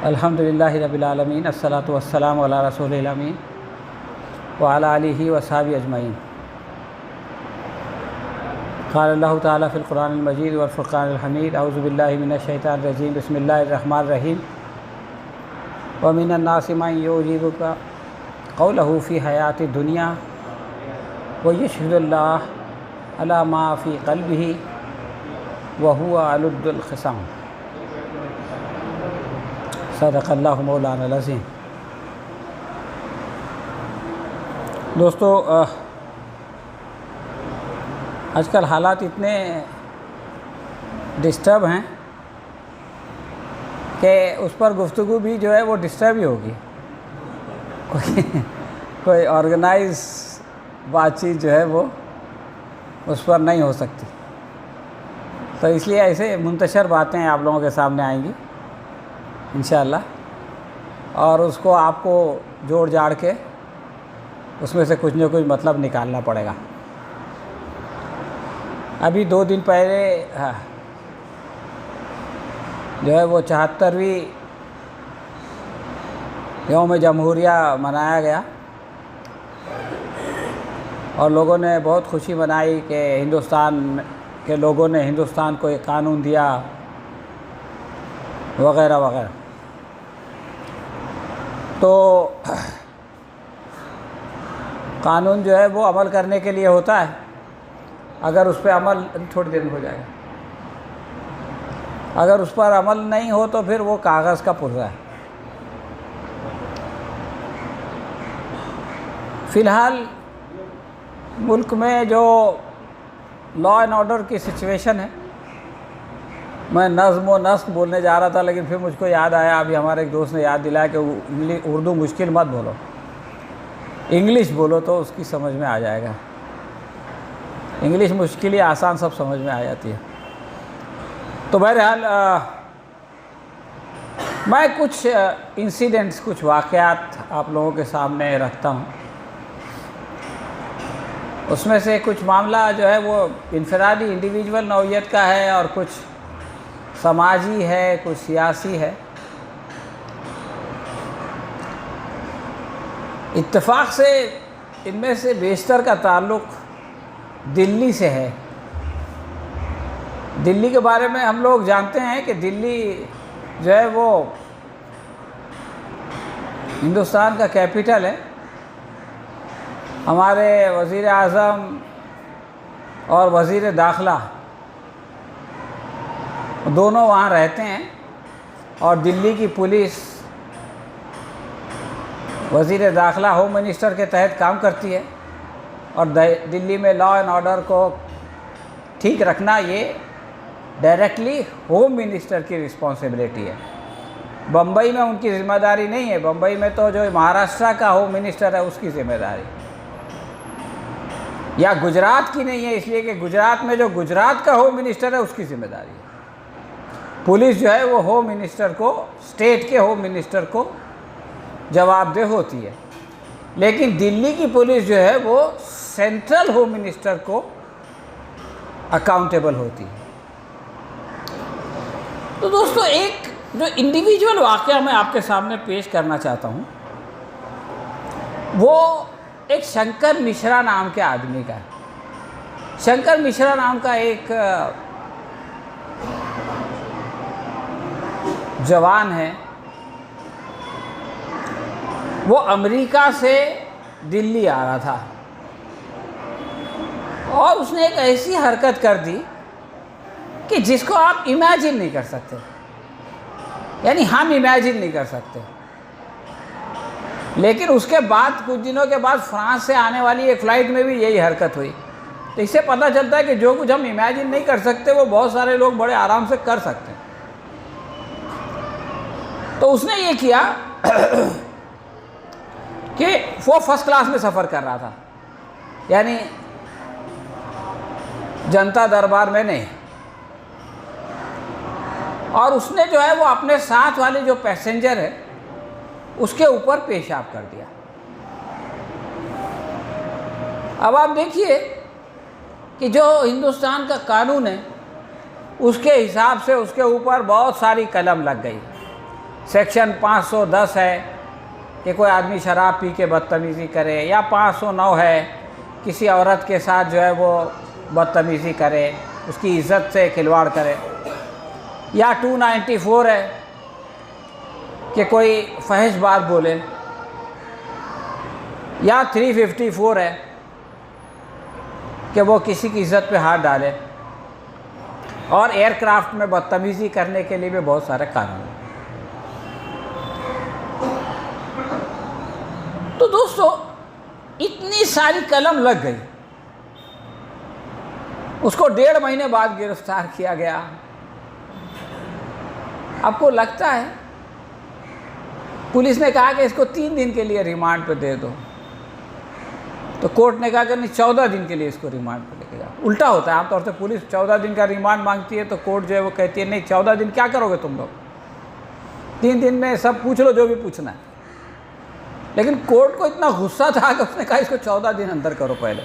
अल्हम्दुलिल्लाहि रब्बिल आलमीन अस्सलातु वस्सलामु अला रसूलिल अमीन व अला आलिहि व अस्हाबिहि अजमईन। क़ाल अल्लाहु तआला फ़िल क़ुरानिल मजीद वल फ़ुरक़ानिल हमीद। अऊज़ु बिल्लाहि मिनश शैतानिर रजीम। बिस्मिल्लाहिर रहमानिर रहीम। व मिनन नासि मन युजिबुका क़ौलुहु फ़ी हयातिद दुनिया व यशहदुल्लाह अला मा फ़ी क़ल्बिही व हुवा अलुद्दुल ख़िसाम। सदक़ल्लाहु मौलाना अज़ीम। दोस्तों, आजकल हालात इतने डिस्टर्ब हैं कि उस पर गुफ्तगू भी जो है वो डिस्टर्ब ही होगी। कोई ऑर्गेनाइज बातचीत जो है वो उस पर नहीं हो सकती। तो इसलिए ऐसे मुंतशर बातें आप लोगों के सामने आएंगी इंशाअल्लाह, और उसको आपको जोड़ जाड़ के उसमें से कुछ न कुछ मतलब निकालना पड़ेगा। अभी 2 दिन पहले जो है वो 74वीं यौम जमहूरिया मनाया गया और लोगों ने बहुत खुशी मनाई कि हिंदुस्तान के लोगों ने हिंदुस्तान को एक कानून दिया वग़ैरह वग़ैरह। तो कानून जो है वो अमल करने के लिए होता है। अगर उस पर अमल थोड़ी देर में हो जाएगा, अगर उस पर अमल नहीं हो तो फिर वो कागज़ का पुर्जा है। फ़िलहाल मुल्क में जो लॉ एंड ऑर्डर की सिचुएशन है, मैं नज़्म व नस्क बोलने जा रहा था लेकिन फिर मुझको याद आया, अभी हमारे एक दोस्त ने याद दिलाया कि उर्दू मुश्किल मत बोलो, इंग्लिश बोलो तो उसकी समझ में आ जाएगा। इंग्लिश मुश्किल ही आसान सब समझ में आ जाती है। तो बहरहाल मैं कुछ इंसिडेंट्स, कुछ वाक़यात आप लोगों के सामने रखता हूँ। उसमें से कुछ मामला जो है वो इनफरादी इंडिविजुअल नौइयत का है और कुछ समाजी है, कुछ सियासी है। इत्तेफाक से इनमें से बेशतर का ताल्लुक़ दिल्ली से है। दिल्ली के बारे में हम लोग जानते हैं कि दिल्ली जो है वो हिंदुस्तान का कैपिटल है। हमारे वज़ीर आज़म और वज़ीर दाखिला दोनों वहाँ रहते हैं और दिल्ली की पुलिस वज़ीर दाखिला होम मिनिस्टर के तहत काम करती है और दिल्ली में लॉ एंड ऑर्डर को ठीक रखना ये डायरेक्टली होम मिनिस्टर की रिस्पॉन्सिबिलिटी है। बम्बई में उनकी ज़िम्मेदारी नहीं है। बम्बई में तो जो महाराष्ट्र का होम मिनिस्टर है उसकी ज़िम्मेदारी, या गुजरात की नहीं है, इसलिए कि गुजरात में जो गुजरात का होम मिनिस्टर है उसकी ज़िम्मेदारी है। पुलिस जो है वो होम मिनिस्टर को, स्टेट के होम मिनिस्टर को जवाबदेह होती है, लेकिन दिल्ली की पुलिस जो है वो सेंट्रल होम मिनिस्टर को अकाउंटेबल होती है। तो दोस्तों, एक जो इंडिविजुअल वाक़या मैं आपके सामने पेश करना चाहता हूँ वो एक शंकर मिश्रा नाम के आदमी का है। शंकर मिश्रा नाम का एक जवान है। वो अमेरिका से दिल्ली आ रहा था और उसने एक ऐसी हरकत कर दी कि जिसको आप इमेजिन नहीं कर सकते, यानी हम इमेजिन नहीं कर सकते। लेकिन उसके बाद कुछ दिनों के बाद फ्रांस से आने वाली एक फ़्लाइट में भी यही हरकत हुई। तो इससे पता चलता है कि जो कुछ हम इमेजिन नहीं कर सकते वो बहुत सारे लोग बड़े आराम से कर सकते हैं। तो उसने ये किया कि वो फर्स्ट क्लास में सफ़र कर रहा था, यानी जनता दरबार में नहीं, और उसने जो है वो अपने साथ वाले जो पैसेंजर है उसके ऊपर पेशाब कर दिया। अब आप देखिए कि जो हिंदुस्तान का कानून है उसके हिसाब से उसके ऊपर बहुत सारी कलम लग गई। सेक्शन 510 है कि कोई आदमी शराब पी के बदतमीज़ी करे, या 509 है किसी औरत के साथ जो है वो बदतमीज़ी करे, उसकी इज़्ज़त से खिलवाड़ करे, या 294 है कि कोई फहश बात बोले, या 354 है कि वो किसी की इज़्ज़त पे हाथ डाले, और एयरक्राफ्ट में बदतमीज़ी करने के लिए भी बहुत सारे कानून हैं। तो दोस्तों इतनी सारी कलम लग गई, उसको 1.5 महीने बाद गिरफ्तार किया गया। आपको लगता है पुलिस ने कहा कि इसको 3 दिन के लिए रिमांड पे दे दो, तो कोर्ट ने कहा कि नहीं 14 दिन के लिए इसको रिमांड पे लेके जाओ। उल्टा होता है, आमतौर से पुलिस 14 दिन का रिमांड मांगती है तो कोर्ट जो है वो कहती है नहीं 14 दिन क्या करोगे तुम लोग, 3 दिन में सब पूछ लो जो भी पूछना है। लेकिन कोर्ट को इतना गुस्सा था कि उसने कहा इसको 14 दिन अंदर करो पहले।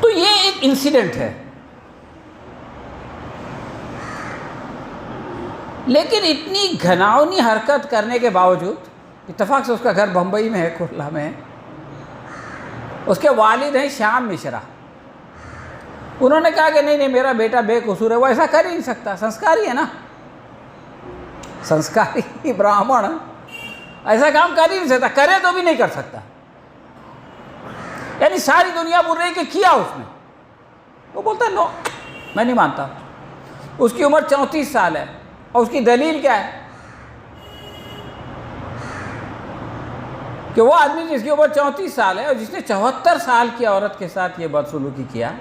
तो ये एक इंसिडेंट है, लेकिन इतनी घिनौनी हरकत करने के बावजूद, इत्तेफाक से उसका घर बम्बई में है, कुर्ला में है, उसके वालिद हैं श्याम मिश्रा। उन्होंने कहा कि नहीं नहीं मेरा बेटा बेकसूर है, वो ऐसा कर ही नहीं सकता, संस्कारी है ना, संस्कारी ब्राह्मण ऐसा काम कर ही नहीं सकता, करे तो भी नहीं कर सकता। यानी सारी दुनिया बोल रही है कि किया उसने, वो बोलता है नो मैं नहीं मानता। उसकी उम्र 34 साल है और उसकी दलील क्या है कि वो आदमी जिसकी उम्र 34 साल है और जिसने 74 साल की औरत के साथ ये बदसलूकी किया,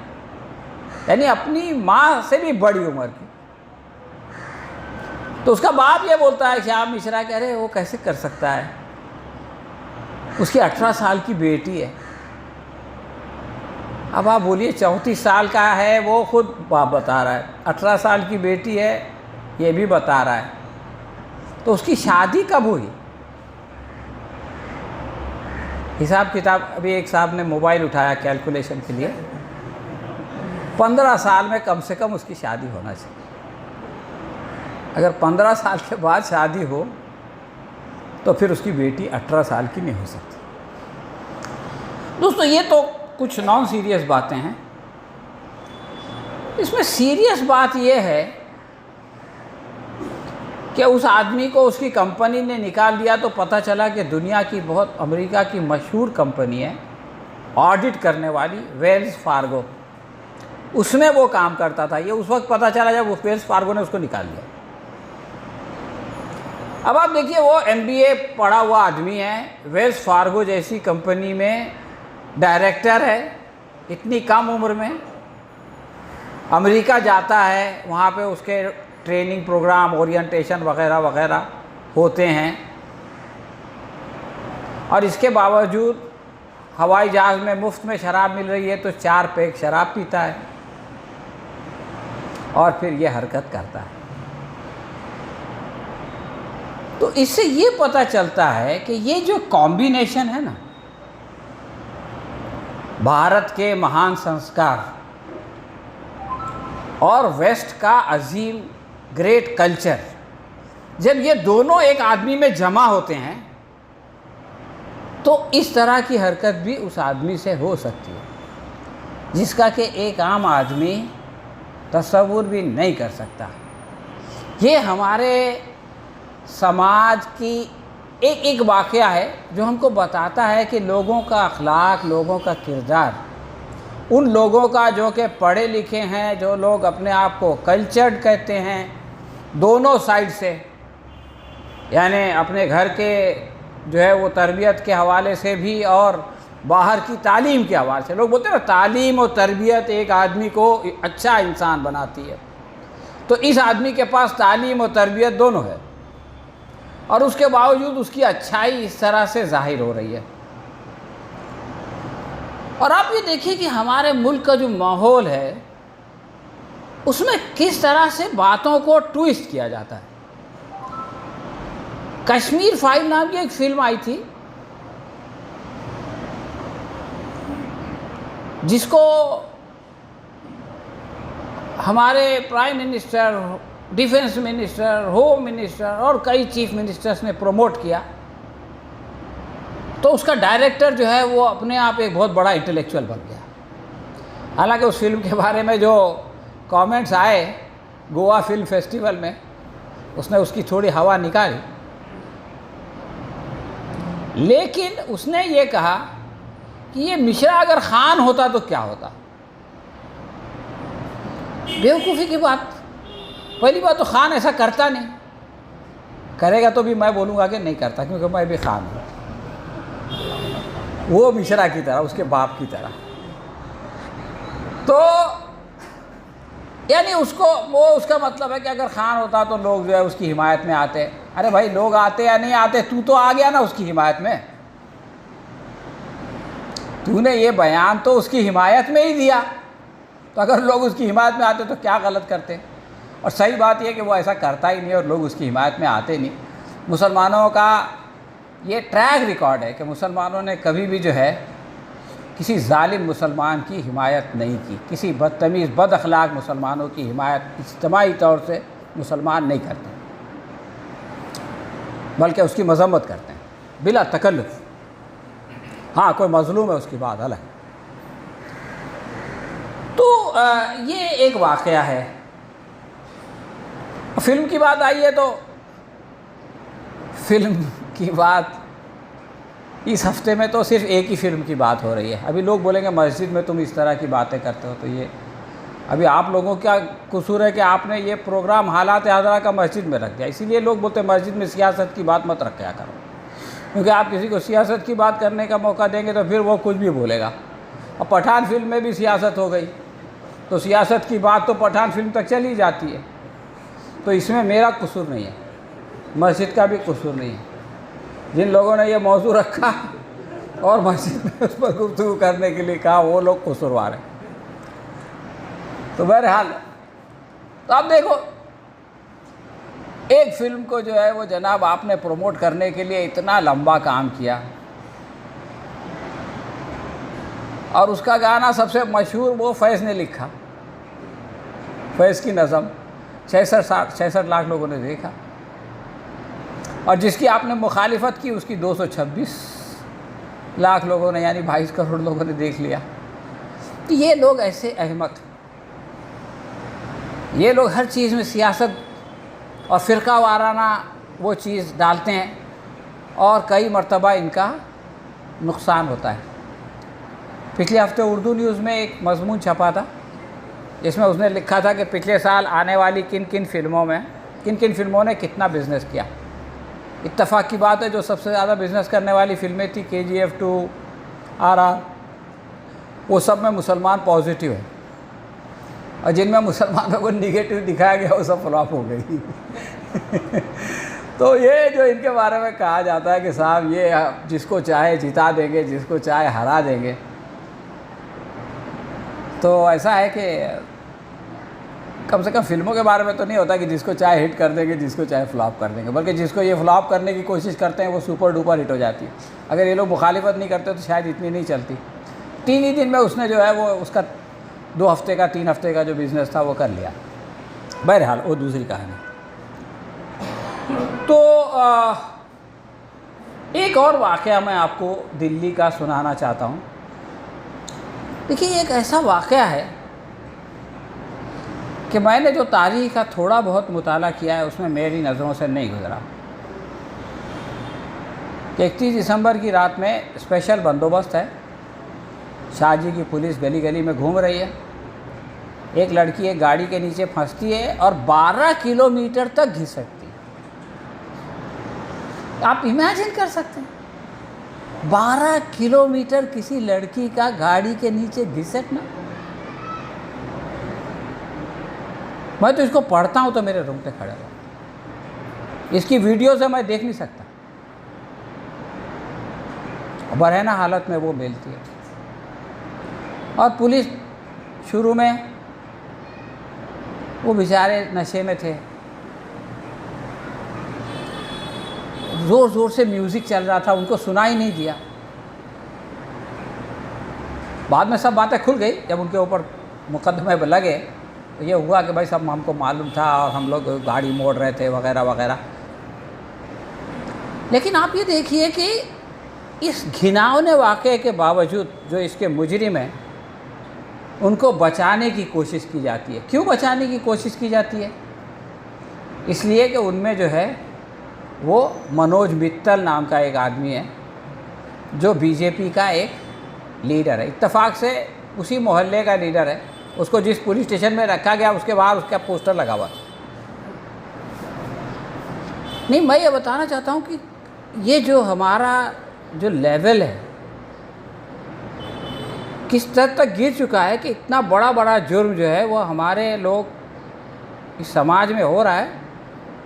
यानी अपनी माँ से भी बड़ी उम्र की, तो उसका बाप ये बोलता है श्याम मिश्रा कि अरे वो कैसे कर सकता है, उसकी 18 साल की बेटी है। अब आप बोलिए 34 साल का है, वो खुद बाप बता रहा है, 18 साल की बेटी है ये भी बता रहा है, तो उसकी शादी कब हुई? हिसाब किताब, अभी एक साहब ने मोबाइल उठाया कैलकुलेशन के लिए, 15 साल में कम से कम उसकी शादी होना चाहिए। अगर 15 साल के बाद शादी हो तो फिर उसकी बेटी 18 साल की नहीं हो सकती। दोस्तों ये तो कुछ नॉन सीरियस बातें हैं। इसमें सीरियस बात यह है कि उस आदमी को उसकी कंपनी ने निकाल दिया तो पता चला कि दुनिया की बहुत, अमेरिका की मशहूर कंपनी है ऑडिट करने वाली, वेल्स फार्गो, उसमें वो काम करता था। ये उस वक्त पता चला जब उस वेल्स फार्गो ने उसको निकाल दिया। अब आप देखिए वो MBA पढ़ा हुआ आदमी है, वेल्स फार्गो जैसी कंपनी में डायरेक्टर है, इतनी कम उम्र में अमेरिका जाता है, वहाँ पे उसके ट्रेनिंग प्रोग्राम, ओरिएंटेशन वगैरह वगैरह होते हैं, और इसके बावजूद हवाई जहाज़ में मुफ्त में शराब मिल रही है तो 4 पैक शराब पीता है और फिर ये हरकत करता है। तो इससे ये पता चलता है कि ये जो कॉम्बिनेशन है ना, भारत के महान संस्कार और वेस्ट का अजीम ग्रेट कल्चर, जब ये दोनों एक आदमी में जमा होते हैं तो इस तरह की हरकत भी उस आदमी से हो सकती है जिसका कि एक आम आदमी तसव्वुर भी नहीं कर सकता। ये हमारे समाज की एक वाक़या है जो हमको बताता है कि लोगों का अखलाक, लोगों का किरदार, उन लोगों का जो कि पढ़े लिखे हैं, जो लोग अपने आप को कल्चर्ड कहते हैं, दोनों साइड से, यानी अपने घर के जो है वो तरबियत के हवाले से भी और बाहर की तालीम के हवाले से। लोग बोलते हैं ना तालीम और तरबियत एक आदमी को अच्छा इंसान बनाती है, तो इस आदमी के पास तालीम और तरबियत दोनों है और उसके बावजूद उसकी अच्छाई इस तरह से जाहिर हो रही है। और आप ये देखिए कि हमारे मुल्क का जो माहौल है उसमें किस तरह से बातों को ट्विस्ट किया जाता है। कश्मीर फाइल नाम की एक फिल्म आई थी जिसको हमारे prime minister defence minister, home minister और कई चीफ मिनिस्टर्स ने प्रमोट किया, तो उसका डायरेक्टर जो है वो अपने आप एक बहुत बड़ा इंटेलेक्चुअल बन गया। हालांकि उस फिल्म के बारे में जो कमेंट्स आए गोवा फिल्म फेस्टिवल में, उसने उसकी थोड़ी हवा निकाली, लेकिन उसने ये कहा कि ये मिश्रा अगर खान होता तो क्या होता। बेवकूफ़ी की बात। पहली बात तो खान ऐसा करता नहीं, करेगा तो भी मैं बोलूँगा कि नहीं करता, क्योंकि मैं भी खान हूँ, वो मिश्रा की तरह, उसके बाप की तरह। तो यानी उसका मतलब है कि अगर खान होता तो लोग जो है उसकी हिमायत में आते। अरे भाई, लोग आते या नहीं आते, तू तो आ गया ना उसकी हिमायत में। तूने ये बयान तो उसकी हिमायत में ही दिया, तो अगर लोग उसकी हिमायत में आते तो क्या गलत करते। और सही बात यह कि वो ऐसा करता ही नहीं और लोग उसकी हिमायत में आते नहीं। मुसलमानों का ये ट्रैक रिकॉर्ड है कि मुसलमानों ने कभी भी जो है किसी जालिम मुसलमान की हिमायत नहीं की। किसी बदतमीज़ बद अखलाक मुसलमानों की हिमायत इज्तिमाई तौर से मुसलमान नहीं करते, बल्कि उसकी मजम्मत करते हैं बिला तकल्लुफ़। हाँ, कोई मजलूम है उसकी बात अलग। तो ये एक वाक़या है। फिल्म की बात आई है तो फिल्म की बात इस हफ्ते में तो सिर्फ एक ही फ़िल्म की बात हो रही है। अभी लोग बोलेंगे मस्जिद में तुम इस तरह की बातें करते हो, तो ये अभी आप लोगों का कसूर है कि आपने ये प्रोग्राम हालात हाज़िरा का मस्जिद में रख दिया। इसीलिए लोग बोलते हैं मस्जिद में सियासत की बात मत रखा करो, क्योंकि आप किसी को सियासत की बात करने का मौका देंगे तो फिर वो कुछ भी बोलेगा। और पठान फिल्म में भी सियासत हो गई, तो सियासत की बात तो पठान फिल्म तक चली जाती है। तो इसमें मेरा कसूर नहीं है, मस्जिद का भी कसूर नहीं है। जिन लोगों ने ये मौजू रखा और मस्जिद में उस पर गुफ्तगू करने के लिए कहा, वो लोग कसूरवार हैं। तो बहरहाल, तो आप देखो, एक फ़िल्म को जो है वो जनाब आपने प्रमोट करने के लिए इतना लंबा काम किया, और उसका गाना सबसे मशहूर वो फैज़ ने लिखा, फैज़ की नज़म 66 लाख लोगों ने देखा, और जिसकी आपने मुखालिफत की उसकी 226 लाख लोगों ने, यानी 22 करोड़ लोगों ने देख लिया। तो ये लोग ऐसे अहमक, ये लोग हर चीज़ में सियासत और फ़िरका वाराना वो चीज़ डालते हैं, और कई मर्तबा इनका नुकसान होता है। पिछले हफ्ते उर्दू न्यूज़ में एक मज़मून छपा था, जिसमें उसने लिखा था कि पिछले साल आने वाली किन किन फिल्मों ने कितना बिज़नेस किया। इत्तफ़ाक़ की बात है, जो सबसे ज़्यादा बिज़नेस करने वाली फिल्में थी KGF 2, RR, वो सब में मुसलमान पॉजिटिव है, और जिनमें मुसलमानों को निगेटिव दिखाया गया वो सब फ्लॉप हो गई। तो ये जो इनके बारे में कहा जाता है कि साहब ये जिसको चाहे जिता देंगे, जिसको चाहे हरा देंगे, तो ऐसा है कि कम से कम फिल्मों के बारे में तो नहीं होता कि जिसको चाहे हिट कर देंगे, जिसको चाहे फ्लॉप कर देंगे, बल्कि जिसको ये फ्लॉप करने की कोशिश करते हैं वो सुपर डुपर हिट हो जाती है। अगर ये लोग मुखालिफत नहीं करते तो शायद इतनी नहीं चलती। 3 ही दिन में उसने जो है वो उसका 2 हफ्ते का 3 हफ्ते का जो बिज़नेस था वो कर लिया। बहरहाल वो दूसरी कहानी। तो एक और वाक़या मैं आपको दिल्ली का सुनाना चाहता हूँ। देखिए, एक ऐसा वाक़या है कि मैंने जो तारीख़ का थोड़ा बहुत मुताला किया है उसमें मेरी नज़रों से नहीं गुज़रा। 31 दिसंबर की रात में स्पेशल बंदोबस्त है, शाहजी की पुलिस गली गली में घूम रही है। एक लड़की एक गाड़ी के नीचे फंसती है और 12 किलोमीटर तक घिसकती है। आप इमेजिन कर सकते हैं, 12 किलोमीटर किसी लड़की का गाड़ी के नीचे घिसकना। मैं तो इसको पढ़ता हूँ तो मेरे रोंगटे खड़े हो। इसकी वीडियो से मैं देख नहीं सकता, बरहना हालत में वो मिलती है। और पुलिस शुरू में, वो बेचारे नशे में थे, ज़ोर ज़ोर से म्यूज़िक चल रहा था, उनको सुनाई नहीं दिया। बाद में सब बातें खुल गई जब उनके ऊपर मुकदमे लगे, ये हुआ कि भाई सब हमको मालूम था और हम लोग गाड़ी मोड़ रहे थे वगैरह वगैरह। लेकिन आप ये देखिए कि इस घिनौने वाक़े के बावजूद जो इसके मुजरिम हैं उनको बचाने की कोशिश की जाती है। क्यों बचाने की कोशिश की जाती है? इसलिए कि उनमें जो है वो मनोज मित्तल नाम का एक आदमी है जो बीजेपी का एक लीडर है, इत्तेफाक से उसी मोहल्ले का लीडर है। उसको जिस पुलिस स्टेशन में रखा गया उसके बाहर उसका पोस्टर लगा हुआ था। नहीं, मैं ये बताना चाहता हूँ कि ये जो हमारा जो लेवल है किस तरह तक गिर चुका है कि इतना बड़ा बड़ा जुर्म जो है वो हमारे लोग इस समाज में हो रहा है,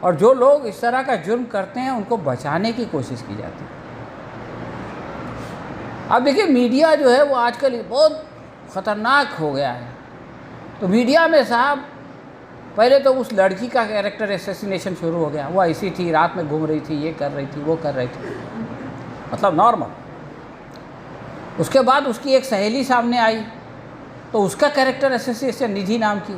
और जो लोग इस तरह का जुर्म करते हैं उनको बचाने की कोशिश की जाती है। अब देखिए मीडिया जो है वो आजकल बहुत ख़तरनाक हो गया है। तो मीडिया में साहब पहले तो उस लड़की का कैरेक्टर एसेसिनेशन शुरू हो गया, वो ऐसी थी, रात में घूम रही थी, ये कर रही थी, वो कर रही थी, मतलब नॉर्मल। उसके बाद उसकी एक सहेली सामने आई तो उसका कैरेक्टर एसेसिनेशन, निधि नाम की।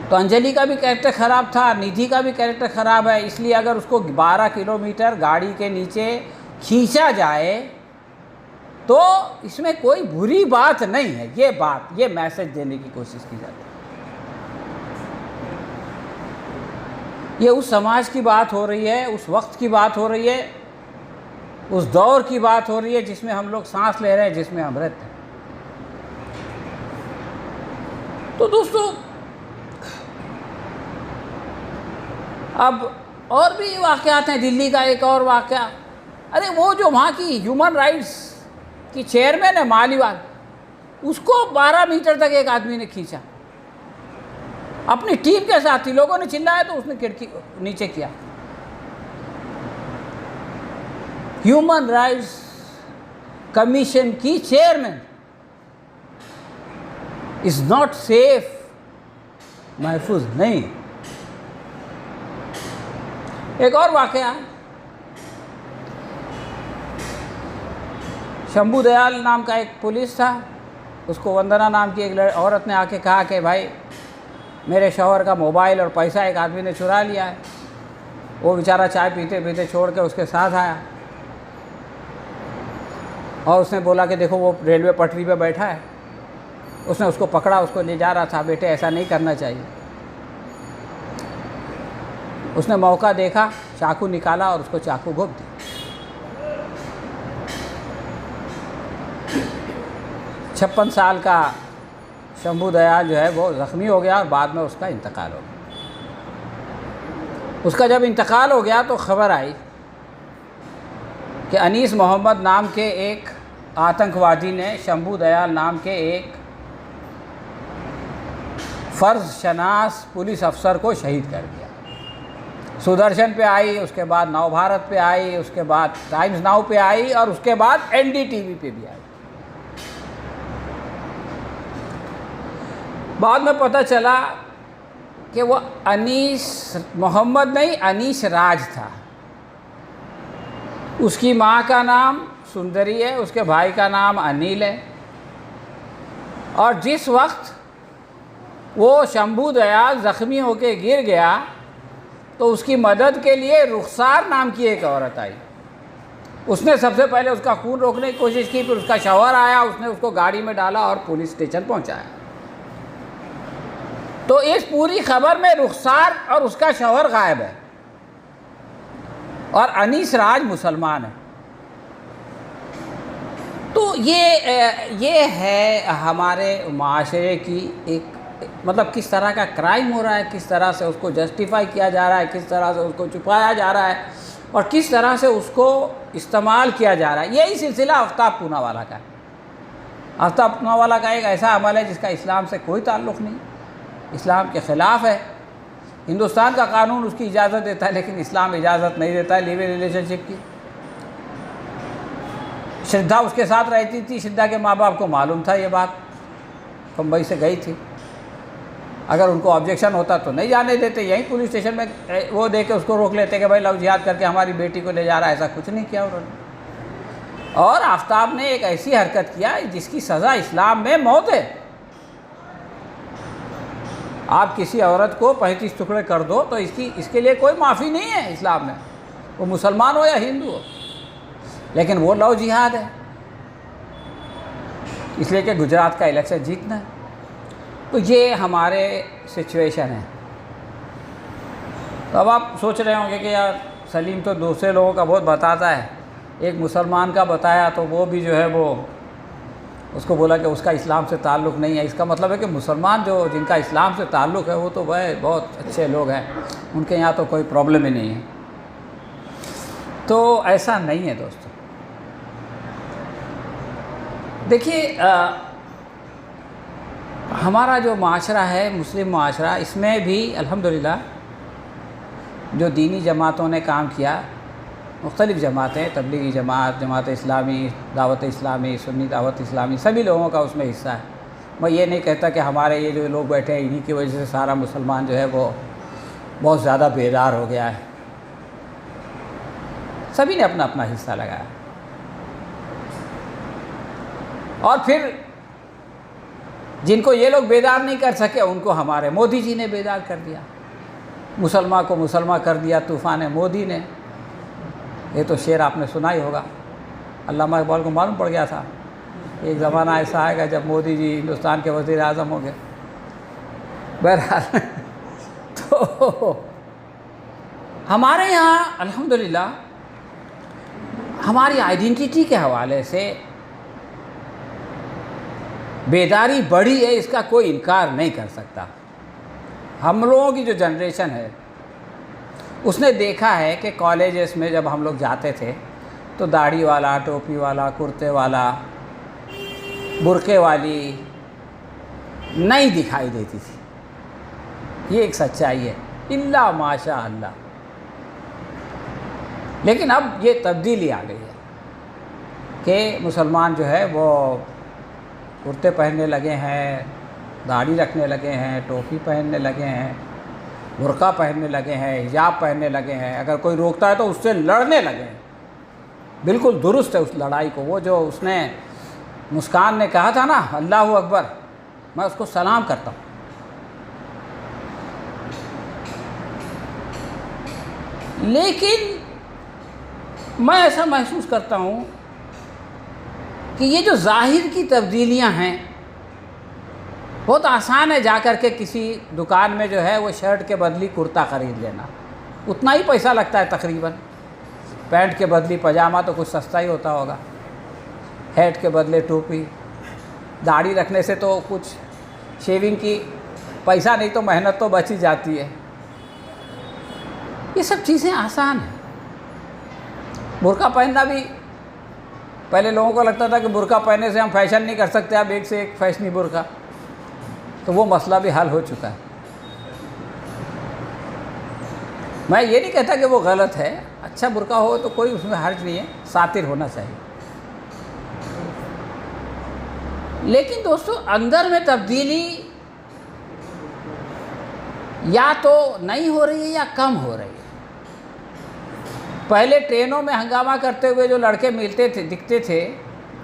तो अंजलि का भी कैरेक्टर ख़राब था, निधि का भी कैरेक्टर ख़राब है, इसलिए अगर उसको 12 किलोमीटर गाड़ी के नीचे खींचा जाए तो इसमें कोई बुरी बात नहीं है। ये मैसेज देने की कोशिश की जाती है। ये उस समाज की बात हो रही है, उस वक्त की बात हो रही है, उस दौर की बात हो रही है जिसमें हम लोग सांस ले रहे हैं, जिसमें हम रहते हैं। तो दोस्तों अब और भी वाक़यात हैं। दिल्ली का एक और वाक़या, अरे वो जो वहाँ की ह्यूमन राइट्स की चेयरमैन है मालीवाल, उसको 12 मीटर तक एक आदमी ने खींचा अपनी टीम के साथ ही। लोगों ने चिल्लाया तो उसने खिड़की नीचे किया। ह्यूमन राइट्स कमीशन की चेयरमैन इज नॉट सेफ, महफूज नहीं। एक और वाकया, शंभू दयाल नाम का एक पुलिस था, उसको वंदना नाम की एक औरत ने आके कहा कि भाई मेरे शौहर का मोबाइल और पैसा एक आदमी ने चुरा लिया है। वो बेचारा चाय पीते पीते छोड़ के उसके साथ आया और उसने बोला कि देखो वो रेलवे पटरी पे बैठा है। उसने उसको पकड़ा, उसको ले जा रहा था। बेटे ऐसा नहीं करना चाहिए। उसने मौका देखा, चाकू निकाला और उसको चाकू घोंप दिया। 56 साल का शंभू दयाल जो है वो ज़ख्मी हो गया और बाद में उसका इंतकाल हो गया। उसका जब इंतकाल हो गया तो ख़बर आई कि अनीस मोहम्मद नाम के एक आतंकवादी ने शंभू दयाल नाम के एक फ़र्ज शनास पुलिस अफसर को शहीद कर दिया। सुदर्शन पे आई, उसके बाद नव भारत पे आई, उसके बाद टाइम्स नाउ पे आई और उसके बाद एनडीटीवी पे भी आई। बाद में पता चला कि वो अनीस मोहम्मद नहीं, अनीस राज था। उसकी माँ का नाम सुंदरी है, उसके भाई का नाम अनिल है। और जिस वक्त वो शंभू दयाल ज़ख्मी होके गिर गया तो उसकी मदद के लिए रुखसार नाम की एक औरत आई। उसने सबसे पहले उसका खून रोकने की कोशिश की, फिर उसका शौहर आया, उसने उसको गाड़ी में डाला और पुलिस स्टेशन पहुंचाया। तो इस पूरी खबर में रुखसार और उसका शौहर गायब है और अनीस राज मुसलमान है। तो ये है हमारे माशरे की एक मतलब किस तरह का क्राइम हो रहा है, किस तरह से उसको जस्टिफाई किया जा रहा है, किस तरह से उसको छुपाया जा रहा है और किस तरह से उसको इस्तेमाल किया जा रहा है। यही सिलसिला आफ्ताब पूनावाला का है। आफ्ताब पूनावाला का एक ऐसा अमल है जिसका इस्लाम से कोई ताल्लुक़ नहीं, इस्लाम के ख़िलाफ़ है। हिंदुस्तान का कानून उसकी इजाज़त देता है लेकिन इस्लाम इजाज़त नहीं देता है लिव इन रिलेशनशिप की। श्रद्धा उसके साथ रहती थी, श्रद्धा के माँ बाप को मालूम था ये बात, मुंबई से गई थी। अगर उनको ऑब्जेक्शन होता तो नहीं जाने देते, यहीं पुलिस स्टेशन में वो दे के उसको रोक लेते कि भाई लव जिहाद करके हमारी बेटी को ले जा रहा है। ऐसा कुछ नहीं किया उन्होंने। और आफ्ताब ने एक ऐसी हरकत किया जिसकी सज़ा इस्लाम में मौत है। आप किसी औरत को 35 टुकड़े कर दो तो इसके लिए कोई माफ़ी नहीं है इस्लाम में, वो मुसलमान हो या हिंदू हो। लेकिन वो लव जिहाद है, इसलिए कि गुजरात का इलेक्शन जीतना है। तो ये हमारे सिचुएशन है। तो अब आप सोच रहे होंगे कि यार सलीम तो दूसरे लोगों का बहुत बताता है, एक मुसलमान का बताया तो वो भी जो है वो उसको बोला कि उसका इस्लाम से ताल्लुक़ नहीं है। इसका मतलब है कि मुसलमान जो जिनका इस्लाम से ताल्लुक़ है वो तो वह बहुत अच्छे लोग हैं, उनके यहाँ तो कोई प्रॉब्लम ही नहीं है। तो ऐसा नहीं है दोस्तों। देखिए हमारा जो माशरा है मुस्लिम माशरा, इसमें भी अल्हम्दुलिल्लाह जो दीनी जमातों ने काम किया, मुख्तलिफ़ जमातें, तबलीगी जमात, जमात इस्लामी, दावत इस्लामी, सुन्नी दावत इस्लामी, सभी लोगों का उसमें हिस्सा है। मैं ये नहीं कहता कि हमारे ये जो लोग बैठे हैं इन्हीं की वजह से सारा मुसलमान जो है वो बहुत ज़्यादा बेदार हो गया है। सभी ने अपना अपना हिस्सा लगाया। और फिर जिनको ये लोग बेदार नहीं कर सके उनको हमारे मोदी जी ने बेदार कर दिया, मुसलमान को मुसलमान कर दिया तूफ़ान मोदी ने। ये तो शेर आपने सुना ही होगा, अल्लामा इकबाल को मालूम पड़ गया था एक ज़माना ऐसा आएगा जब मोदी जी हिंदुस्तान के वज़ीर आज़म होंगे। बहरहाल तो हमारे यहाँ अल्हम्दुलिल्लाह हमारी आइडेंटिटी के हवाले से बेदारी बढ़ी है, इसका कोई इनकार नहीं कर सकता। हम लोगों की जो जनरेशन है उसने देखा है कि कॉलेजेस में जब हम लोग जाते थे तो दाढ़ी वाला, टोपी वाला, कुर्ते वाला, बुर्के वाली नहीं दिखाई देती थी। ये एक सच्चाई है, इल्ला माशा अल्लाह। लेकिन अब ये तब्दीली आ गई है कि मुसलमान जो है वो कुर्ते पहनने लगे हैं, दाढ़ी रखने लगे हैं, टोपी पहनने लगे हैं, बुर्का पहनने लगे हैं, हिजाब पहनने लगे हैं। अगर कोई रोकता है तो उससे लड़ने लगे हैं। बिल्कुल दुरुस्त है उस लड़ाई को। वो जो उसने मुस्कान ने कहा था ना अल्लाहु अकबर, मैं उसको सलाम करता हूँ। लेकिन मैं ऐसा महसूस करता हूँ कि ये जो ज़ाहिर की तब्दीलियाँ हैं, बहुत आसान है जा कर के किसी दुकान में जो है वो शर्ट के बदली कुर्ता ख़रीद लेना, उतना ही पैसा लगता है तकरीबन। पैंट के बदली पजामा तो कुछ सस्ता ही होता होगा, हैट के बदले टोपी, दाढ़ी रखने से तो कुछ शेविंग की पैसा नहीं तो मेहनत तो बच ही जाती है। ये सब चीज़ें आसान हैं। बुर्का पहनना भी पहले लोगों को लगता था कि बुर्का पहनने से हम फैशन नहीं कर सकते, अब एक से एक फैशनी बुर्का, तो वो मसला भी हल हो चुका है। मैं ये नहीं कहता कि वो गलत है, अच्छा बुर्का हो तो कोई उसमें हर्ज नहीं है, सातिर होना चाहिए। लेकिन दोस्तों अंदर में तब्दीली या तो नहीं हो रही है या कम हो रही है। पहले ट्रेनों में हंगामा करते हुए जो लड़के मिलते थे, दिखते थे,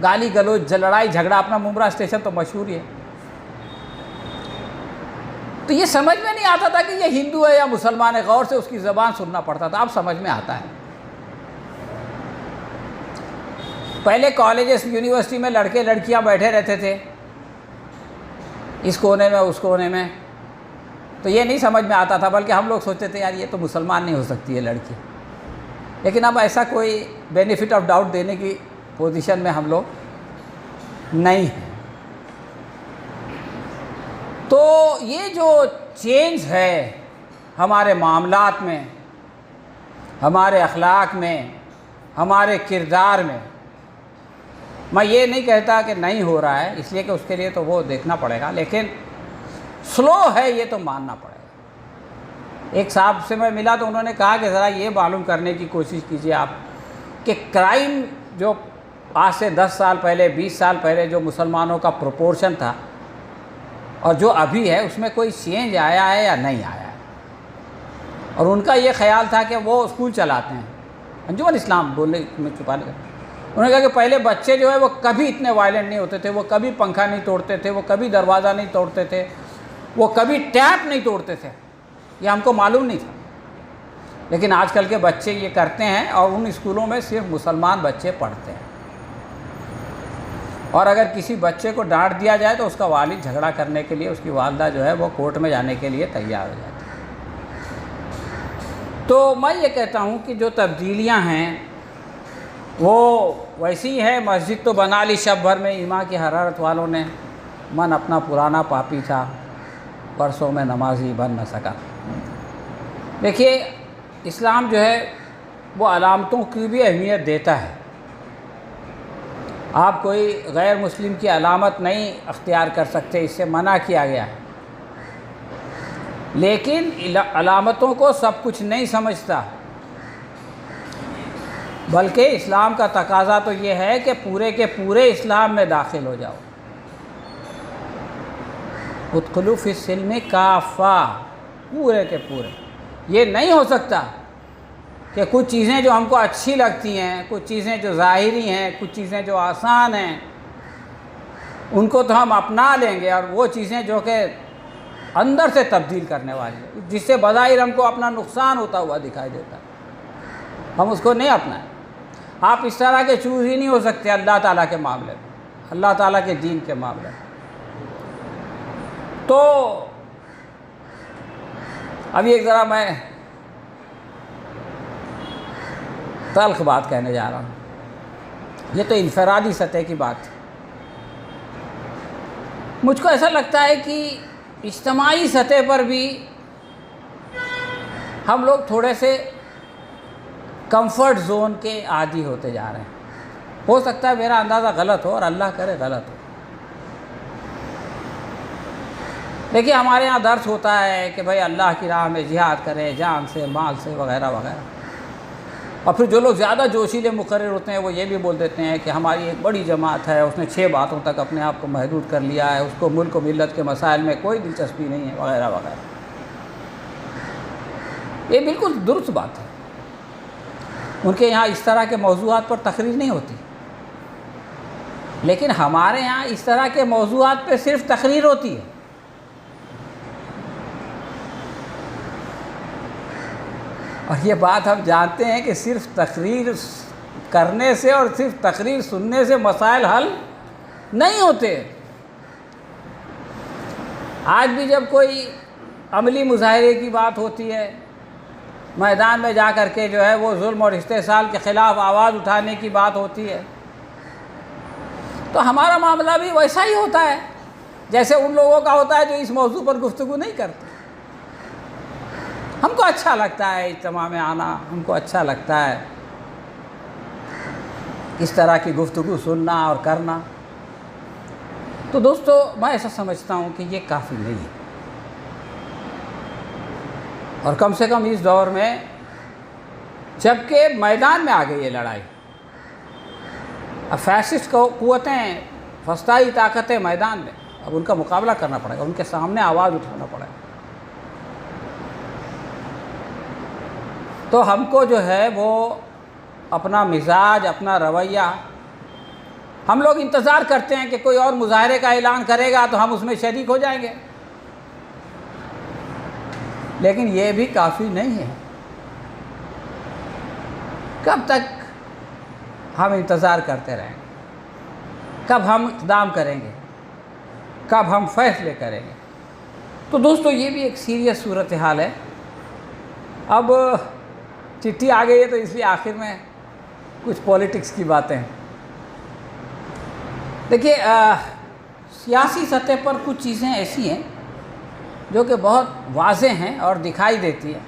गाली गलौज, लड़ाई झगड़ा, अपना मुमरा स्टेशन तो मशहूर ही है, तो ये समझ में नहीं आता था कि ये हिंदू है या मुसलमान है। गौर से उसकी ज़बान सुनना पड़ता था, अब समझ में आता है। पहले कॉलेजेस यूनिवर्सिटी में लड़के लड़कियां बैठे रहते थे इस कोने में उस कोने में, तो ये नहीं समझ में आता था, बल्कि हम लोग सोचते थे यार ये तो मुसलमान नहीं हो सकती है लड़की। लेकिन अब ऐसा कोई बेनिफिट ऑफ डाउट देने की पोजीशन में हम लोग नहीं हैं। तो ये जो चेंज है हमारे मामलात में, हमारे अखलाक में, हमारे किरदार में, मैं ये नहीं कहता कि नहीं हो रहा है, इसलिए कि उसके लिए तो वो देखना पड़ेगा, लेकिन स्लो है ये तो मानना पड़ेगा। एक साहब से मैं मिला तो उन्होंने कहा कि ज़रा ये मालूम करने की कोशिश कीजिए आप कि क्राइम जो आज से 10 साल पहले, 20 साल पहले जो मुसलमानों का प्रोपोर्शन था और जो अभी है उसमें कोई चेंज आया है या नहीं आया है। और उनका ये ख्याल था कि वो स्कूल चलाते हैं, अंजुमन इस्लाम बोलने में छुपाने का। उन्होंने कहा कि पहले बच्चे जो है वो कभी इतने वायलेंट नहीं होते थे, वो कभी पंखा नहीं तोड़ते थे, वो कभी दरवाज़ा नहीं तोड़ते थे, वो कभी टैप नहीं तोड़ते थे, ये हमको मालूम नहीं था। लेकिन आजकल के बच्चे ये करते हैं और उन स्कूलों में सिर्फ मुसलमान बच्चे पढ़ते हैं। और अगर किसी बच्चे को डांट दिया जाए तो उसका वालिद झगड़ा करने के लिए, उसकी वालदा जो है वो कोर्ट में जाने के लिए तैयार हो जाती है। तो मैं ये कहता हूँ कि जो तब्दीलियाँ हैं वो वैसी ही है। मस्जिद तो बना ली शब भर में, ईमान की हरारत वालों ने, मन अपना पुराना पापी था, बरसों में नमाजी बन न सका। देखिए, इस्लाम जो है वो अलामतों की भी अहमियत देता है। आप कोई गैर मुस्लिम की अलामत नहीं अख्तियार कर सकते, इससे मना किया गया है। लेकिन अलामतों को सब कुछ नहीं समझता, बल्कि इस्लाम का तकाज़ा तो ये है कि पूरे के पूरे इस्लाम में दाखिल हो जाओ। उद्खुलू फिस्सिल्म काफ़ा, पूरे के पूरे। ये नहीं हो सकता कि कुछ चीज़ें जो हमको अच्छी लगती हैं, कुछ चीज़ें जो ज़ाहिरी हैं, कुछ चीज़ें जो आसान हैं, उनको तो हम अपना लेंगे, और वो चीज़ें जो कि अंदर से तब्दील करने वाली है, जिससे बज़ाहिर हमको अपना नुकसान होता हुआ दिखाई देता है, हम उसको नहीं अपनाएं। आप इस तरह के चूज़ ही नहीं हो सकते अल्लाह ताला के मामले में, अल्लाह ताला के दीन के मामले में। तो अभी एक ज़रा मैं तल्ख़ बात कहने जा रहा हूँ। ये तो इन्फरादी सतह की बात है। मुझको ऐसा लगता है कि इज्तिमाई सतह पर भी हम लोग थोड़े से कंफर्ट जोन के आदी होते जा रहे हैं। हो सकता है मेरा अंदाज़ा गलत हो और अल्लाह करे गलत हो। देखिए, हमारे यहाँ दर्स होता है कि भाई अल्लाह की राह में जिहाद करें, जान से, माल से, वगैरह वगैरह। और फिर जो लोग ज़्यादा जोशीले मुकर्रर होते हैं वो ये भी बोल देते हैं कि हमारी एक बड़ी जमात है, उसने 6 बातों तक अपने आप को महदूद कर लिया है, उसको मुल्क व मिल्लत के मसाइल में कोई दिलचस्पी नहीं है, वगैरह वगैरह। ये बिल्कुल दुरुस्त बात है। उनके यहाँ इस तरह के मौज़ूआत पर तकरीर नहीं होती, लेकिन हमारे यहाँ इस तरह के मौज़ूआत पर सिर्फ तकरीर होती है। और ये बात हम जानते हैं कि सिर्फ तकरीर करने से और सिर्फ तकरीर सुनने से मसाइल हल नहीं होते। आज भी जब कोई अमली मुजाहरे की बात होती है, मैदान में जा कर के जो है वो जुल्म और इस्तेसाल के ख़िलाफ़ आवाज़ उठाने की बात होती है, तो हमारा मामला भी वैसा ही होता है जैसे उन लोगों का होता है जो इस मौजू पर गुफ्तगू नहीं करते। हमको अच्छा लगता है इज्तिमा में आना, हमको अच्छा लगता है इस तरह की गुफ्तगू सुनना और करना। तो दोस्तों, मैं ऐसा समझता हूँ कि ये काफ़ी नहीं है। और कम से कम इस दौर में, जबकि मैदान में आ गई ये लड़ाई, अब फैसिस्ट क़ुव्वतें, फस्ताई ताकतें मैदान में, अब उनका मुकाबला करना पड़ेगा, उनके सामने आवाज़ उठाना पड़ेगा। तो हमको जो है वो अपना मिजाज, अपना रवैया, हम लोग इंतज़ार करते हैं कि कोई और मुजाहरे का ऐलान करेगा तो हम उसमें शरीक हो जाएंगे, लेकिन ये भी काफ़ी नहीं है। कब तक हम इंतज़ार करते रहेंगे? कब हम इक़दाम करेंगे? कब हम फैसले करेंगे? तो दोस्तों, ये भी एक सीरियस सूरत हाल है। अब चिट्ठी आ गई है तो इसलिए आखिर में कुछ पॉलिटिक्स की बातें हैं। देखिए, सियासी सतह पर कुछ चीज़ें ऐसी हैं जो कि बहुत वाज़ेह हैं और दिखाई देती हैं,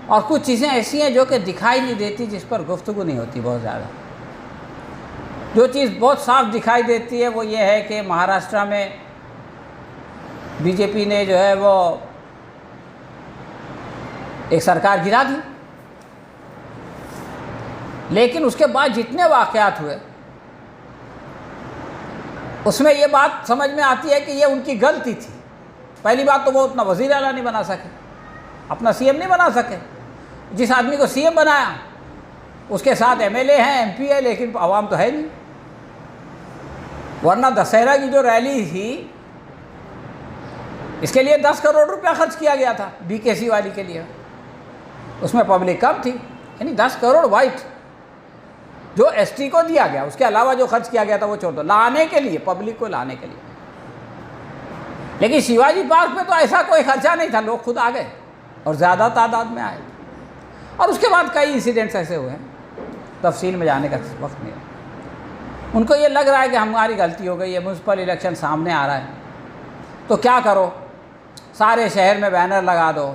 और कुछ चीज़ें ऐसी हैं जो कि दिखाई नहीं देती, जिस पर गुफ्तगू नहीं होती बहुत ज़्यादा। जो चीज़ बहुत साफ दिखाई देती है वो ये है कि महाराष्ट्र में बीजेपी ने जो है वो एक सरकार गिरा दी, लेकिन उसके बाद जितने वाक़यात हुए उसमें ये बात समझ में आती है कि ये उनकी गलती थी। पहली बात तो वो उतना वज़ीर आला नहीं बना सके, अपना सीएम नहीं बना सके। जिस आदमी को सीएम बनाया उसके साथ एमएलए हैं, एमपी है, लेकिन आवाम तो है नहीं। वरना दशहरा की जो रैली थी इसके लिए 10 करोड़ रुपया खर्च किया गया था बीकेसी वाली के लिए, उसमें पब्लिक कम थी, यानी 10 करोड़ वाइट जो एसटी को दिया गया, उसके अलावा जो खर्च किया गया था वो छोड़ दो, लाने के लिए, पब्लिक को लाने के लिए। लेकिन शिवाजी पार्क में तो ऐसा कोई खर्चा नहीं था, लोग खुद आ गए और ज़्यादा तादाद में आए। और उसके बाद कई इंसिडेंट्स ऐसे हुए हैं, तफसील में जाने का वक्त नहीं है। उनको ये लग रहा है कि हमारी गलती हो गई है, म्यूनसिपल इलेक्शन सामने आ रहा है, तो क्या करो, सारे शहर में बैनर लगा दो,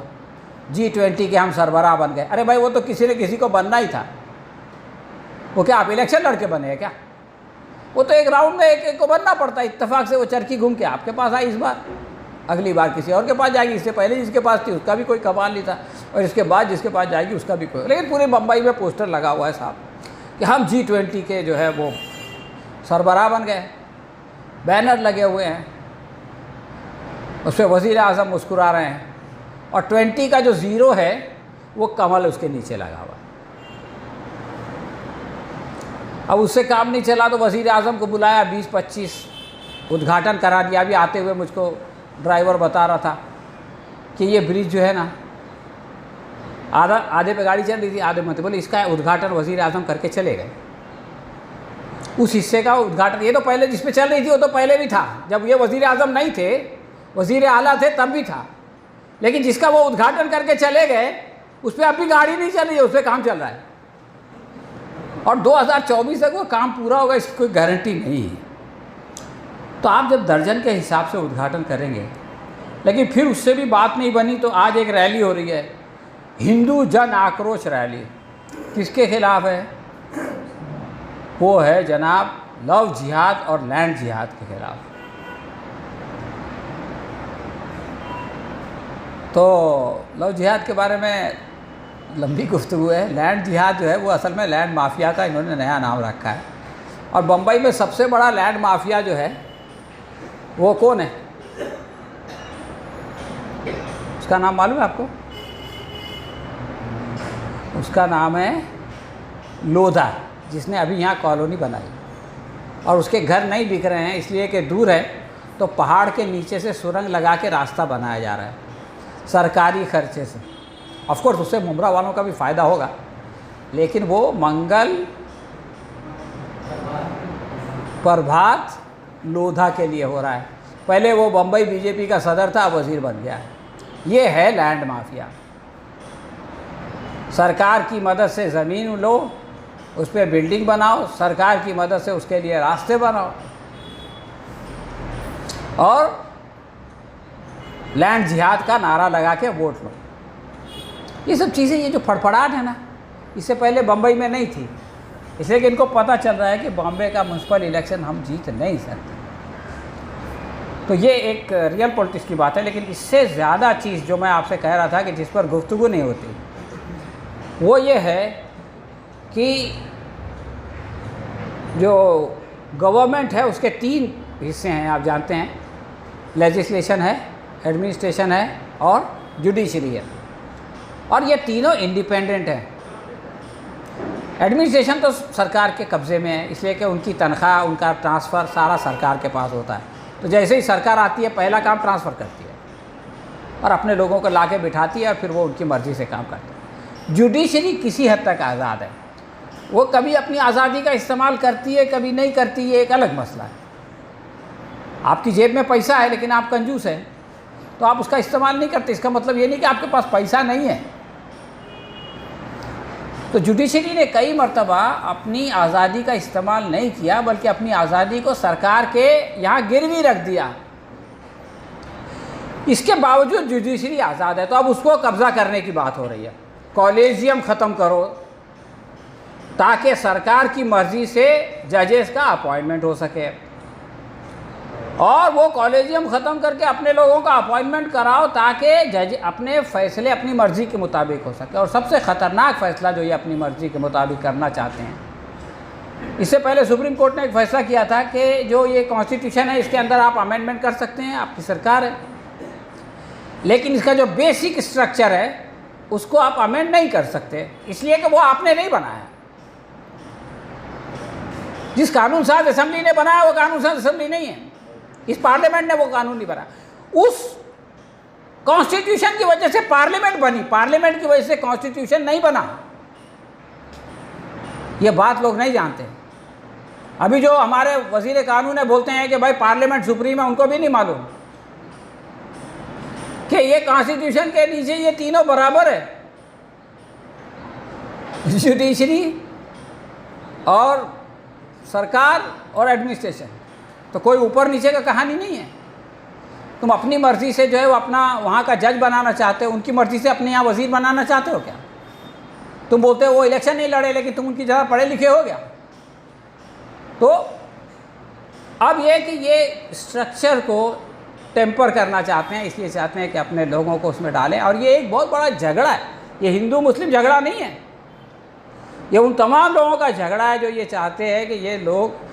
G20 के हम सरबराह बन गए। अरे भाई वो तो किसी न किसी को बनना ही था, वो क्या आप इलेक्शन लड़के बने हैं क्या? वो तो एक राउंड में एक को बनना पड़ता है। इत्तेफाक से वो चरखी घूम के आपके पास आई इस बार, अगली बार किसी और के पास जाएगी, इससे पहले जिसके पास थी उसका भी कोई कमाल नहीं था, और इसके बाद जिसके पास जाएगी उसका भी कोई। लेकिन पूरे बम्बई में पोस्टर लगा हुआ है साहब कि हम G20 के जो है वो सरबराह बन गए, बैनर लगे हुए हैं, उस पर वज़ीर आज़म मुस्कुरा रहे हैं, और 20 का जो ज़ीरो है वो कमल उसके नीचे लगा हुआ है। अब उससे काम नहीं चला तो वज़ीर आज़म को बुलाया, 20-25 उद्घाटन करा दिया। अभी आते हुए मुझको ड्राइवर बता रहा था कि ये ब्रिज जो है ना, आधे पे गाड़ी चल रही थी, आधे में, बोले इसका उद्घाटन वज़ीर आज़म करके चले गए। उस हिस्से का उद्घाटन, ये तो पहले जिस पे चल रही थी वो तो पहले भी था, जब ये वज़ीर आज़म नहीं थे, वज़ीर आला थे, तब भी था। लेकिन जिसका वो उद्घाटन करके चले गए उस पर अभी गाड़ी नहीं चल रही है, उस पर काम चल रहा है, और 2024 तक वो काम पूरा होगा इसकी कोई गारंटी नहीं है। तो आप जब दर्जन के हिसाब से उद्घाटन करेंगे, लेकिन फिर उससे भी बात नहीं बनी, तो आज एक रैली हो रही है, हिंदू जन आक्रोश रैली। किसके खिलाफ है? वो है जनाब लव जिहाद और लैंड जिहाद के खिलाफ। तो लव जिहाद के बारे में लंबी गुफ्तगू है। लैंड जिहाद जो है वो असल में लैंड माफिया का इन्होंने नया नाम रखा है, और बम्बई में सबसे बड़ा लैंड माफिया जो है वो कौन है? उसका नाम मालूम है आपको? उसका नाम है लोधा, जिसने अभी यहाँ कॉलोनी बनाई, और उसके घर नहीं बिक रहे हैं इसलिए कि दूर है, तो पहाड़ के नीचे से सुरंग लगा के रास्ता बनाया जा रहा है सरकारी खर्चे से। ऑफ कोर्स उससे मुमरा वालों का भी फ़ायदा होगा, लेकिन वो मंगल प्रभात लोधा के लिए हो रहा है। पहले वो बम्बई बीजेपी का सदर था, वज़ीर बन गया। ये है लैंड माफिया। सरकार की मदद से ज़मीन लो, उस पर बिल्डिंग बनाओ, सरकार की मदद से उसके लिए रास्ते बनाओ, और लैंड जिहाद का नारा लगा के वोट लो। ये सब चीज़ें, ये जो फड़फड़ाहट है ना, इससे पहले बम्बई में नहीं थी, इसलिए कि इनको पता चल रहा है कि बॉम्बे का म्यूनसिपल इलेक्शन हम जीत नहीं सकते। तो ये एक रियल पॉलिटिक्स की बात है। लेकिन इससे ज़्यादा चीज़ जो मैं आपसे कह रहा था कि जिस पर गुफ्तगू नहीं होती, वो ये है कि जो गवर्नमेंट है उसके 3 हिस्से हैं, आप जानते हैं, लेजिस्लेशन है, एडमिनिस्ट्रेशन है और जुडिशरी है, और ये तीनों इंडिपेंडेंट हैं। एडमिनिस्ट्रेशन तो सरकार के कब्ज़े में है, इसलिए कि उनकी तनख्वाह, उनका ट्रांसफ़र सारा सरकार के पास होता है। तो जैसे ही सरकार आती है पहला काम ट्रांसफ़र करती है और अपने लोगों को लाके बिठाती है, और फिर वो उनकी मर्ज़ी से काम करते हैं। जुडिशरी किसी हद तक आज़ाद है, वो कभी अपनी आज़ादी का इस्तेमाल करती है, कभी नहीं करती है, एक अलग मसला है। आपकी जेब में पैसा है लेकिन आप कंजूस हैं, तो आप उसका इस्तेमाल नहीं करते, इसका मतलब ये नहीं कि आपके पास पैसा नहीं है। तो जुडिशरी ने कई मर्तबा अपनी आज़ादी का इस्तेमाल नहीं किया, बल्कि अपनी आज़ादी को सरकार के यहाँ गिरवी रख दिया। इसके बावजूद जुडिशरी आज़ाद है, तो अब उसको कब्ज़ा करने की बात हो रही है। कॉलेजियम ख़त्म करो ताकि सरकार की मर्ज़ी से जजेस का अपॉइंटमेंट हो सके, और वो कॉलेजियम ख़त्म करके अपने लोगों का अपॉइंटमेंट कराओ ताकि जज अपने फ़ैसले अपनी मर्ज़ी के मुताबिक हो सके। और सबसे ख़तरनाक फ़ैसला जो ये अपनी मर्ज़ी के मुताबिक करना चाहते हैं, इससे पहले सुप्रीम कोर्ट ने एक फ़ैसला किया था कि जो ये कॉन्स्टिट्यूशन है इसके अंदर आप अमेंडमेंट कर सकते हैं, आपकी सरकार है, लेकिन इसका जो बेसिक स्ट्रक्चर है उसको आप अमेंड नहीं कर सकते, इसलिए कि वो आपने नहीं बनाया। जिस कानून साज असेंबली ने बनाया वो कानून साज असेंबली नहीं है, इस पार्लियामेंट ने वो कानून नहीं बनाया। उस कॉन्स्टिट्यूशन की वजह से पार्लियामेंट बनी, पार्लियामेंट की वजह से कॉन्स्टिट्यूशन नहीं बना। ये बात लोग नहीं जानते। अभी जो हमारे वजीर कानून है बोलते हैं कि भाई पार्लियामेंट सुप्रीम है, उनको भी नहीं मालूम कि ये कॉन्स्टिट्यूशन के नीचे ये तीनों बराबर है, जुडिशरी और सरकार और एडमिनिस्ट्रेशन। तो कोई ऊपर नीचे का कहानी नहीं है। तुम अपनी मर्ज़ी से जो है वो अपना वहाँ का जज बनाना चाहते हो, उनकी मर्ज़ी से अपने यहाँ वज़ीर बनाना चाहते हो क्या? तुम बोलते हो वो इलेक्शन नहीं लड़े लेकिन तुम उनकी जगह पढ़े लिखे हो गया। तो अब ये कि ये स्ट्रक्चर को टेम्पर करना चाहते हैं, इसलिए चाहते हैं कि अपने लोगों को उसमें डालें। और ये एक बहुत बड़ा झगड़ा है, ये हिंदू मुस्लिम झगड़ा नहीं है, ये उन तमाम लोगों का झगड़ा है जो ये चाहते हैं कि ये लोग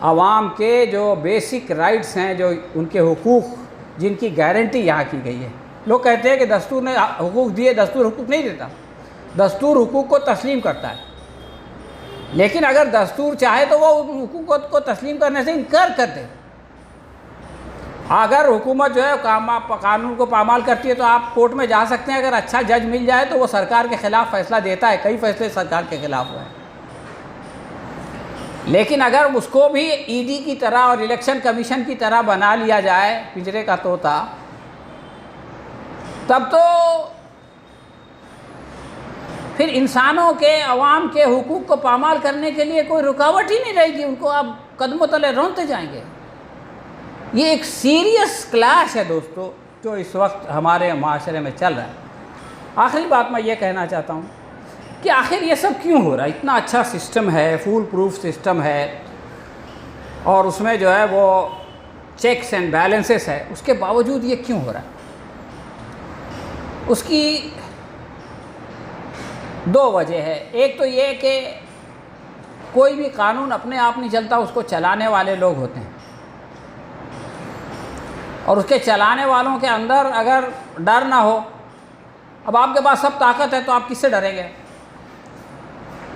आवाम के जो बेसिक राइट्स हैं, जो उनके हुकूक जिनकी गारंटी यहाँ की गई है। लोग कहते हैं कि दस्तूर ने हुकूक दिए, दस्तूर हुकूक नहीं देता। दस्तूर हुकूक को तस्लीम करता है, लेकिन अगर दस्तूर चाहे तो वो उन हुकूक को तस्लीम करने से इनकार कर दे। अगर हुकूमत जो है कानून को पामाल करती है तो आप कोर्ट में जा सकते हैं। अगर अच्छा जज मिल जाए तो वो सरकार के ख़िलाफ़ फ़ैसला देता है, कई फ़ैसले सरकार के ख़िलाफ़ हुए हैं। लेकिन अगर उसको भी ईडी की तरह और इलेक्शन कमीशन की तरह बना लिया जाए, पिंजरे का तोता, तब तो फिर इंसानों के, अवाम के हुकूक को पामाल करने के लिए कोई रुकावट ही नहीं रहेगी। उनको आप कदमों तले रौंदते जाएंगे। ये एक सीरियस क्लैश है दोस्तों जो इस वक्त हमारे माशरे में चल रहा है। आखिरी बात मैं ये कहना चाहता हूँ कि आखिर ये सब क्यों हो रहा है? इतना अच्छा सिस्टम है, फूल प्रूफ सिस्टम है, और उसमें जो है वो चेक्स एंड बैलेंसेस है, उसके बावजूद ये क्यों हो रहा है? उसकी दो वजह है। एक तो ये कि कोई भी कानून अपने आप नहीं चलता, उसको चलाने वाले लोग होते हैं, और उसके चलाने वालों के अंदर अगर डर ना हो, अब आपके पास सब ताकत है तो आप किससे डरेंगे?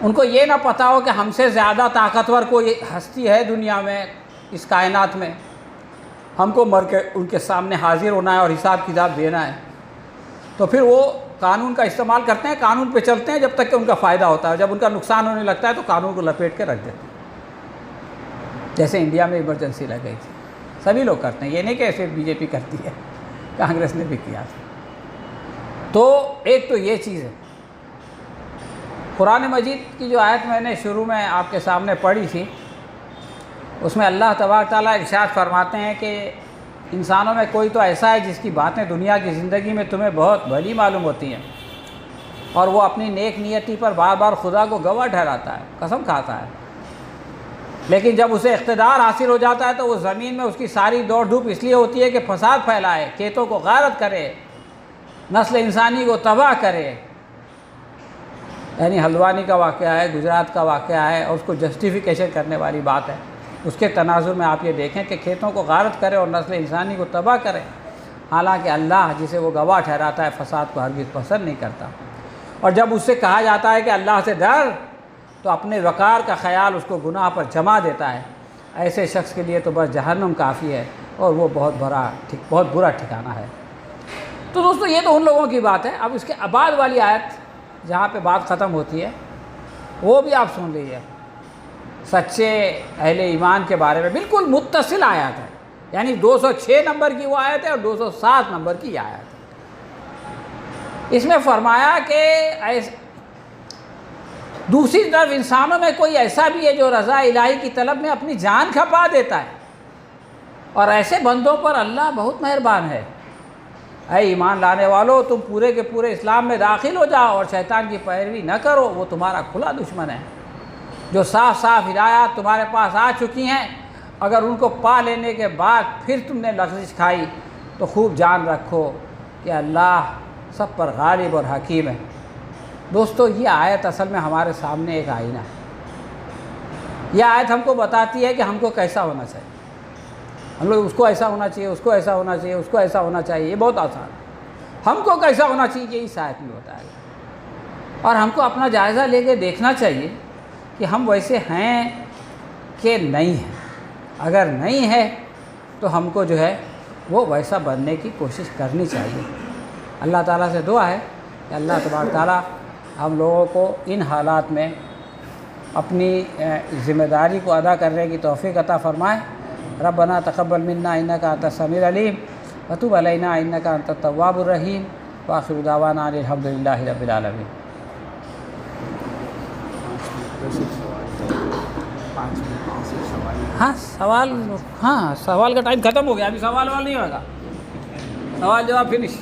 उनको ये ना पता हो कि हमसे ज़्यादा ताकतवर कोई हस्ती है दुनिया में, इस कायनात में, हमको मर के उनके सामने हाजिर होना है और हिसाब किताब देना है, तो फिर वो कानून का इस्तेमाल करते हैं, कानून पे चलते हैं जब तक कि उनका फ़ायदा होता है। जब उनका नुकसान होने लगता है तो कानून को लपेट के रख देते हैं। जैसे इंडिया में इमरजेंसी लग गई थी, सभी लोग करते हैं, ये नहीं कि सिर्फ बीजेपी करती है, कांग्रेस ने भी किया था। तो एक तो ये चीज़ है। कुरान मजीद की जो आयत मैंने शुरू में आपके सामने पढ़ी थी, उसमें अल्लाह तबारक तआला इरशाद फरमाते हैं कि इंसानों में कोई तो ऐसा है जिसकी बातें दुनिया की ज़िंदगी में तुम्हें बहुत भली मालूम होती हैं, और वो अपनी नेक नियति पर बार बार खुदा को गवाह ठहराता है, कसम खाता है, लेकिन जब उसे इख्तिदार हासिल हो जाता है तो वो ज़मीन में उसकी सारी दौड़ धूप इसलिए होती है कि फसाद फैलाए, खेतों को गारत करे, नस्ल इंसानी को तबाह करे। यानी हल्द्वानी का वाक़या है, गुजरात का वाक़या है, और उसको जस्टिफिकेशन करने वाली बात है। उसके तनाजुर में आप ये देखें कि खेतों को गारत करे और नस्ल इंसानी को तबाह करे, हालांकि अल्लाह जिसे वो गवाह ठहराता है फसाद को हरगिज़ पसंद नहीं करता। और जब उससे कहा जाता है कि अल्लाह से डर, तो अपने वक़ार का ख़याल उसको गुनाह पर जमा देता है। ऐसे शख्स के लिए तो बस जहन्नुम काफ़ी है, और वो बहुत बुरा ठिकाना है। तो दोस्तों ये तो उन लोगों की बात है। अब इसके बाद वाली आयत जहाँ पे बात ख़त्म होती है वो भी आप सुन लीजिए। सच्चे अहले ईमान के बारे में बिल्कुल मुत्तसिल आयत है, यानी 206 नंबर की वो आयत है और 207 नंबर की आयत है। इसमें फरमाया कि दूसरी तरफ इंसानों में कोई ऐसा भी है जो रज़ा इलाही की तलब में अपनी जान खपा देता है, और ऐसे बंदों पर अल्लाह बहुत मेहरबान है। ऐ ईमान लाने वालों, तुम पूरे के पूरे इस्लाम में दाखिल हो जाओ और शैतान की पैरवी न करो, वो तुम्हारा खुला दुश्मन है। जो साफ साफ हिदायत तुम्हारे पास आ चुकी हैं, अगर उनको पा लेने के बाद फिर तुमने लग़ज़िश खाई तो खूब जान रखो कि अल्लाह सब पर गालिब और हकीम है। दोस्तों ये आयत असल में हमारे सामने एक आईना है। यह आयत हमको बताती है कि हमको कैसा होना चाहिए। हम लोग उसको ऐसा होना चाहिए, उसको ऐसा होना चाहिए, उसको ऐसा होना चाहिए, ये बहुत आसान है। हमको कैसा होना चाहिए ये इस आयत में बताया गया, और हमको अपना जायज़ा लेके देखना चाहिए कि हम वैसे हैं कि नहीं हैं। अगर नहीं है तो हमको जो है वो वैसा बनने की कोशिश करनी चाहिए। अल्लाह ताला से दुआ है कि अल्लाह तबारक ताला हम लोगों को इन हालात में अपनी ज़िम्मेदारी को अदा करने की तौफ़ीक़ अता फ़रमाए। रब्बना तक़ब्बल मिन्ना इन्नका अंतस समीउल अलीम व तुब अलैना इन्नका अंतत तव्वाबुर रहीम व आखिरु दावाना अनिल हम्दुलिल्लाहि रब्बिल आलमीन। 5 मिनट से सवाल। हाँ सवाल, हाँ सवाल का टाइम ख़त्म हो गया, अभी सवाल वाल नहीं होगा, सवाल जवाब फिनिश।